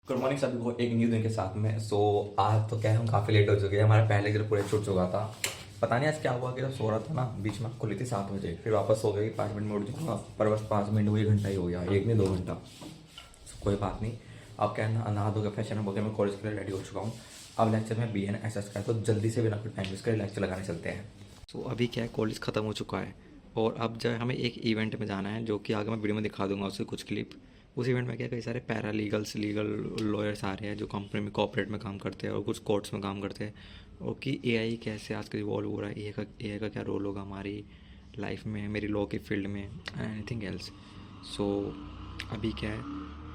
Good morning सभी को एक न्यू दिन के साथ में। आज तो क्या है, हम काफ़ी लेट हो चुके हैं। हमारा पहले दिन पूरे छूट चुका था। पता नहीं आज क्या हुआ कि जब सो रहा था ना, बीच में खुली थी 7 बजे, फिर वापस सो गई। 5 मिनट में उठ जाऊँगा, पर बस 5 मिनट में 1 घंटा ही हो गया, एक नहीं 2 घंटा। कोई बात नहीं। अब क्या है ना, नहा धो के फैशन हो गया, मैं कॉलेज के लिए रेडी हो चुका हूँ। अब लेक्चर में BNSS का है, तो जल्दी से बिना कोई टाइम वेस्ट करे लेक्चर लगाने चलते हैं। अभी क्या है, कॉलेज ख़त्म हो चुका है और अब जो है हमें एक इवेंट में जाना है, जो कि आगे मैं वीडियो में दिखा दूंगा उससे कुछ क्लिप। उस इवेंट में क्या कई सारे लीगल लॉयर्स आ रहे हैं जो कंपनी में कॉर्पोरेट में काम करते हैं और कुछ कोर्ट्स में काम करते हैं, और कि AI कैसे आजकल इवॉल्व हो रहा है, AI का क्या रोल होगा हमारी लाइफ में, मेरी लॉ की फील्ड में एंड एनीथिंग एल्स। सो अभी क्या है,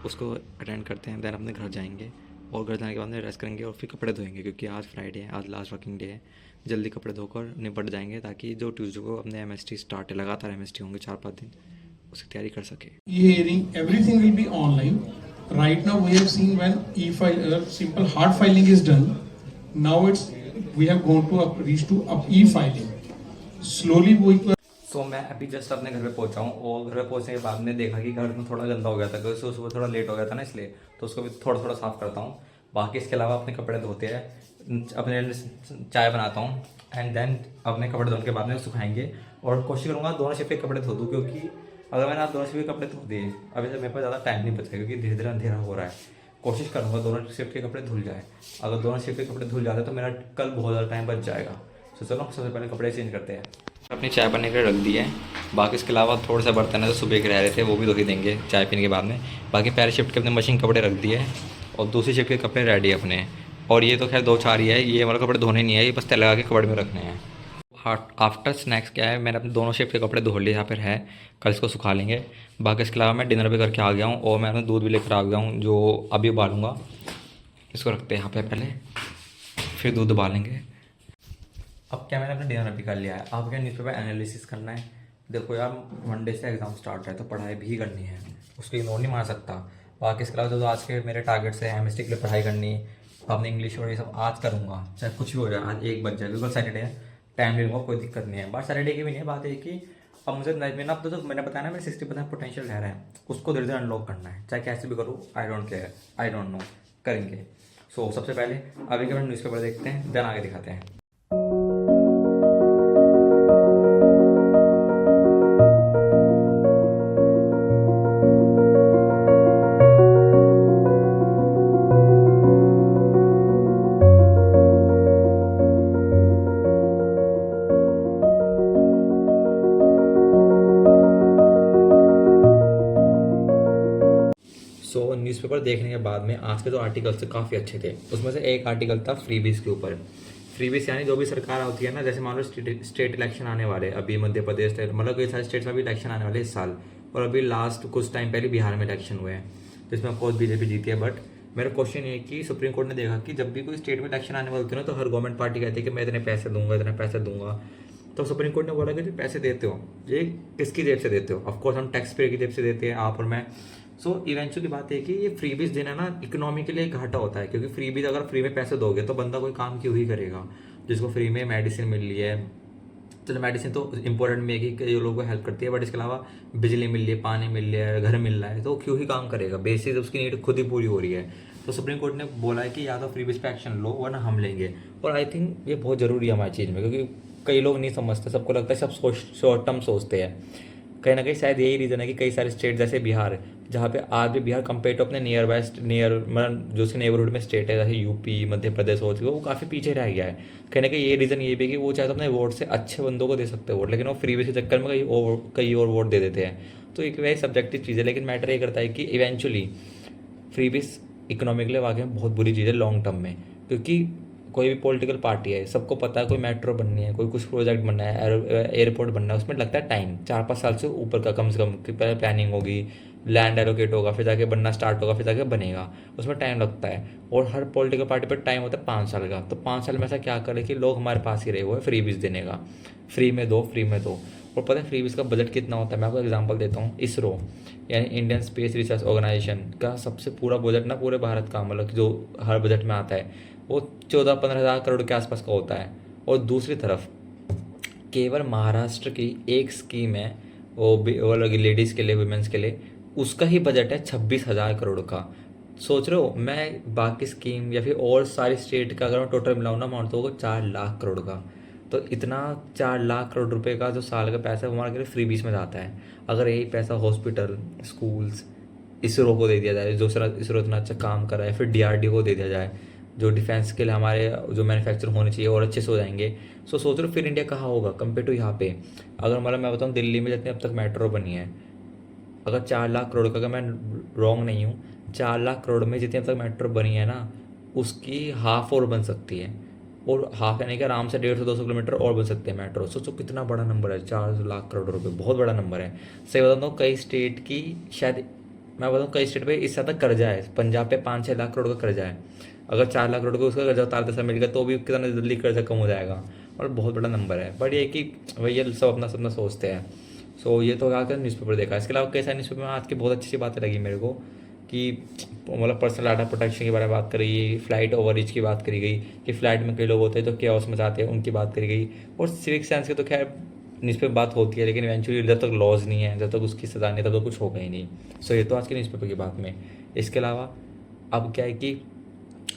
उसको अटेंड करते हैं, देन अपने घर जाएंगे और घर जाने के बाद में रेस्ट करेंगे और फिर कपड़े धोएंगे, क्योंकि आज फ्राइडे है, आज लास्ट वर्किंग डे है। जल्दी कपड़े धोकर निपट जाएंगे ताकि जो ट्यूसडे को अपने MST स्टार्ट है, लगातार MST होंगे 4-5 दिन, उसकी तैयारी कर सके। e-hearing, everything will be online. Right now we have seen when e-file, simple hard filing is done. Now we have gone to reach to e-filing. Slowly we मैं अभी जस्ट अपने घर पे पहुंचा हूँ और घर पे पहुंचने के बाद में देखा कि घर में थोड़ा गंदा हो गया था, क्योंकि सुबह थोड़ा लेट हो गया था ना, इसलिए तो उसको भी थोड़ा थोड़ा साफ़ करता हूँ। बाकी इसके अलावा अपने कपड़े धोते हैं, अपने लिए चाय बनाता हूँ एंड देन अपने कपड़े धोने के बाद में सुखाएंगे। और कोशिश करूँगा दोनों शिफ्ट के कपड़े धो दूँ, क्योंकि अगर मैंने आप दोनों शिफ्ट के कपड़े धो दिए अभी से मेरे पास ज़्यादा टाइम नहीं बचा, क्योंकि धीरे धीरे अंधेरा हो रहा है। कोशिश करूँगा दोनों शिफ्ट के कपड़े धुल जाए। अगर दोनों शिफ्ट के कपड़े धुल जाते तो मेरा कल बहुत ज़्यादा टाइम बच जाएगा। तो चलो सबसे पहले कपड़े चेंज करते हैं। अपनी चाय बनने के लिए रख दी है। बाकी इसके अलावा थोड़े से बर्तन है जो सुबह के रह रहे थे, वो भी धो ही देंगे चाय पीने के बाद में। बाकी पहले शिफ्ट के अपने मशीन कपड़े रख दिए और दूसरी शिफ्ट के कपड़े रेडी है अपने। और ये तो खैर 2-4 ही है, ये हमारे कपड़े धोने नहीं है, ये बस तय लगा के कपड़े में रखने हैं। आफ्टर स्नैक्स क्या है, मैंने अपने दोनों शिफ्ट के कपड़े धो लिए, यहाँ पर है, कल इसको सुखा लेंगे। बाकी इसके अलावा मैं डिनर भी करके आ गया हूँ और मैं अपना दूध भी लेकर आ गया हूँ, जो अभी उबालूँगा। इसको रखते हैं यहाँ पे पहले, फिर दूध उबालेंगे। अब क्या, मैंने अपना डिनर अभी कर लिया है। अब क्या, न्यूज़पेपर एनालिसिस करना है। देखो यार, मंडे से एग्ज़ाम स्टार्ट है तो पढ़ाई भी करनी है, उसको इग्नोर नहीं मार सकता। बाकी इसके अलावा जो आज के मेरे टारगेट्स हैं, MST के लिए पढ़ाई करनी, अपने इंग्लिश और ये सब आज करूँगा, चाहे कुछ भी हो जाए। आज 1 बज जाए, बिल्कुल सैटरडे है, टाइम ले लूँगा, कोई दिक्कत नहीं है। बात सैटरडे की भी नहीं है, बात है कि अब मुझे लाइफ में ना, अब तो मैंने बताया ना मेरे 60% पोटेंशियल रह रहा है, उसको धीरे धीरे अनलॉक करना है, चाहे कैसे भी करूँ। I don't care, I don't know, करेंगे। सबसे पहले अभी के बाद न्यूज़पेपर देखते हैं, देन आगे दिखाते हैं। न्यूज़पेपर देखने के बाद में आज के जो आर्टिकल्स थे काफ़ी अच्छे थे। उसमें से एक आर्टिकल था फ्रीबीज के ऊपर। फ्रीबीज यानी जो भी सरकार होती है ना, जैसे मान लो स्टेट इलेक्शन आने वाले, अभी मध्य प्रदेश, मतलब कई सारे स्टेट्स में भी इलेक्शन आने वाले इस साल, और अभी लास्ट कुछ टाइम पहले बिहार में इलेक्शन हुए हैं, जिसमें ऑफकोर्स BJP जीती है। बट मेरा क्वेश्चन ये है कि सुप्रीम कोर्ट ने देखा कि जब भी कोई स्टेट में इलेक्शन आने वाले होते हैं ना, तो हर गवर्नमेंट पार्टी कहती है कि मैं इतने पैसे दूंगा, इतने पैसे दूंगा। तो सुप्रीम कोर्ट ने बोला कि जो पैसे देते हो ये किसकी जेब से देते हो? ऑफकोर्स हम टैक्स पेयर की जेब से देते हैं, आप और मैं। इवेंचुअली बात है कि ये फ्रीबीज देना ना इकोनॉमी के लिए घाटा होता है, क्योंकि फ्रीबीज अगर फ्री में पैसे दोगे तो बंदा कोई काम क्यों ही करेगा। जिसको फ्री में मेडिसिन मिल रही है, चलो मेडिसिन तो इम्पोर्टेंट में है कि कई लोगों को हेल्प करती है, बट इसके अलावा बिजली मिल रही है, पानी मिल रहा है, घर मिल रहा है, तो क्यों ही काम करेगा, बेसिस उसकी नीड खुद ही पूरी हो रही है। तो सुप्रीम कोर्ट ने बोला है कि या तो फ्रीबीज पे एक्शन लो वरना हम लेंगे। और आई थिंक ये बहुत ज़रूरी है हमारी चीज़ में, क्योंकि कई लोग नहीं समझते, सबको लगता है सब शॉर्ट टर्म सोचते हैं। कहीं ना कहीं शायद यही रीज़न है कि कई सारे स्टेट जैसे बिहार, जहाँ पे आज भी बिहार कंपेयर टू अपने मतलब जो उसके नेबरहुड में स्टेट है, जैसे यूपी, मध्य प्रदेश हो चुका, वो काफ़ी पीछे रह गया है। कहीं ना कहीं ये रीज़न ये भी है कि वो चाहे तो अपने वोट से अच्छे बंदों को दे सकते हैं वोट, लेकिन वो फ्री के चक्कर में कई और वोट दे देते हैं। तो एक वही सब्जेक्टिव चीज़ है, लेकिन मैटर ये करता है कि इवेंचुअली फ्रीबीज इकोनॉमी के लिए वाकई में बहुत बुरी चीज़ है लॉन्ग टर्म में। क्योंकि कोई भी पॉलिटिकल पार्टी है, सबको पता है कोई मेट्रो बननी है, कोई कुछ प्रोजेक्ट बनना है, एयरपोर्ट बनना है, उसमें लगता है टाइम 4-5 साल से ऊपर का कम से कम। पहले प्लानिंग होगी, लैंड एलोकेट होगा, फिर जाके बनना स्टार्ट होगा, फिर जाके बनेगा, उसमें टाइम लगता है। और हर पॉलिटिकल पार्टी पर टाइम होता है 5 साल का। तो 5 साल में ऐसा क्या करे कि लोग हमारे पास ही रहे हुए फ्री बीज देने का, फ्री में दो, फ्री में दो। और पता है फ्री बीज का बजट कितना होता है? मैं आपको एग्जांपल देता हूँ। इसरो यानी इंडियन स्पेस रिसर्च ऑर्गेनाइजेशन का सबसे पूरा बजट ना, पूरे भारत का, मतलब जो हर बजट में आता है, वो 14-15 हज़ार करोड़ के आसपास का होता है। और दूसरी तरफ केवल महाराष्ट्र की एक स्कीम है, वो लगी लेडीज़ के लिए, वुमेंस के लिए, उसका ही बजट है 26,000 करोड़ का। सोच रहे हो, मैं बाकी स्कीम या फिर और सारी स्टेट का अगर मैं टोटल मिलाऊँ ना अमाउंट, तो होगा 4 लाख करोड़ का। तो इतना 4 लाख करोड़ रुपए का जो साल का पैसा है वो हमारे लिए फ्री बीस में जाता है। अगर यही पैसा हॉस्पिटल, स्कूल्स, इसरो को दे दिया जाए, जो सर इसरो इतना अच्छा काम कर रहा है, फिर डीआरडीओ को दे दिया जाए, जो डिफेंस के लिए हमारे जो मैन्युफैक्चर होने चाहिए और अच्छे से हो जाएंगे। सो सोच रहे हो फिर इंडिया कहाँ होगा कंपेयर टू यहाँ पे। अगर मतलब मैं बताऊँ, दिल्ली में जितनी अब तक मेट्रो बनी है, अगर 4 लाख करोड़ का, अगर मैं रॉन्ग नहीं हूँ, 4 लाख करोड़ में जितनी अब तक मेट्रो बनी है ना, उसकी हाफ और बन सकती है। और हाफ यानी कि आराम से 150-200 किलोमीटर और बन सकते हैं मेट्रो। सोचो कितना बड़ा नंबर है, 4 लाख करोड़ रुपए, बहुत बड़ा नंबर है। सही बताता हूँ, कई स्टेट की शायद, मैं बताऊँ कई स्टेट पे इससे ज़्यादा कर्जा है। पंजाब पे 5-6 लाख करोड़ का कर्जा है। अगर 4 लाख करोड़ का उसका कर्जा उतार दे मिल गया तो भी कितना जल्दी कर्जा कम हो जाएगा। और बहुत बड़ा नंबर है। बट ये कि भैया सब अपना सपना सोचते हैं। सो ये तो क्या न्यूज़पेपर देखा। इसके अलावा कई सारे न्यूज़पेपर में आज की बहुत अच्छी बातें लगी मेरे को, कि मतलब पर्सनल डाटा प्रोटेक्शन के बारे में बात करी गई, फ्लाइट ओवररीच की बात करी गई, कि फ़्लाइट में कई लोग होते हैं जो केओस मचाते हैं, उनकी बात करी गई। और सिविक सेंस की तो खैर न्यूज़पेपर बात होती है, लेकिन इवेंचुअली जब तक लॉज नहीं है, जब तक उसकी सज़ा नहीं, तब तक कुछ होगा ही नहीं। सो ये तो आज के न्यूज़पेपर की बात में। इसके अलावा अब क्या है कि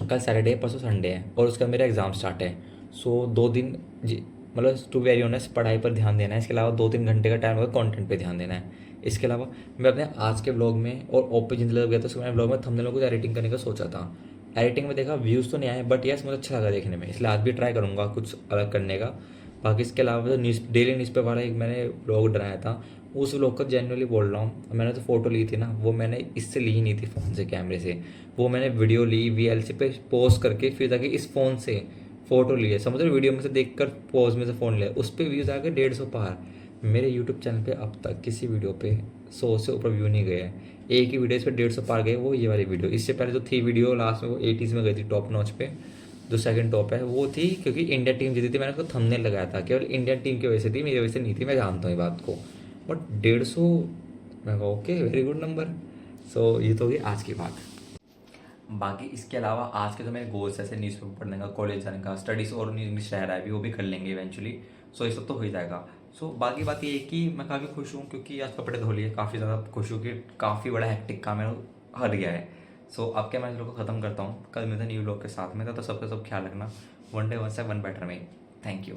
कल सैटरडे है, परसों संडे है और उसका मेरा एग्ज़ाम स्टार्ट है। सो 2 दिन जी, मतलब टू वेरी ऑनेस्ट पढ़ाई पर ध्यान देना है। इसके अलावा 2-3 घंटे का टाइम होगा कंटेंट पे ध्यान देना है। इसके अलावा मैं अपने आज के ब्लॉग में और ओपी जिंदगी गया था, उसमें मैंने ब्लॉग में थंबनेल कुछ एडिटिंग करने का सोचा था। एडिटिंग में देखा व्यूज़ तो नहीं आए, बट यस मुझे अच्छा लगा देखने में, इसलिए आज भी ट्राई करूँगा कुछ अलग करने का। बाकी इसके अलावा जो न्यूज़ डेली न्यूज़पेपर वाला एक मैंने ब्लॉग बनाया था, उस व्लॉग का जेन्युइनली बोल रहा हूँ, मैंने जो फ़ोटो ली थी ना, वो मैंने इससे ली ही नहीं थी फ़ोन से, कैमरे से। वो मैंने वीडियो ली वीएलसी पे पोस्ट करके, फिर जाके इस फ़ोन से फ़ोटो लिए, समझ रहे हो, वीडियो में से देख कर पोज में से फ़ोन लिया, उस पर व्यूज़ आ गए 150 पार। मेरे यूट्यूब चैनल पे अब तक किसी वीडियो पे 100 से ऊपर व्यू नहीं गए हैं। एक ही वीडियो इस पर 150 पार गए, वो ये वाली वीडियो। इससे पहले जो थी वीडियो लास्ट में, वो 80s में गई थी टॉप नॉच पे। जो सेकंड टॉप है वो थी क्योंकि इंडिया टीम जीती थी, मैंने उसको थंबनेल लगाया था, केवल इंडियन टीम की वजह से थी, मेरी वजह से नहीं थी, मैं जानता हूँ ये बात को। बट 150, मैं कहा ओके वेरी गुड नंबर। सो ये तो होगी आज की बात। बाकी इसके अलावा आज के जो मेरे गोल्स ऐसे न्यूज़पेपर पढ़ने का, कॉलेज जाने का, स्टडीज़ और इंग्लिश रह रहा है अभी, वो भी कर लेंगे इवेंचुअली। सो ये सब तो हो ही जाएगा। सो बाकी बात ये है कि मैं काफ़ी खुश हूँ क्योंकि आज कपड़े धो लिए, काफ़ी ज़्यादा खुश हूँ कि काफ़ी बड़ा हेक्टिक काम है हट गया है। सो अब क्या, मैं इस लोग को ख़त्म करता हूँ, कल मिलते हैं न्यू लोग के साथ में। तो सबका सब ख्याल रखना। वन डे वन से वन बेटर में। Thank you.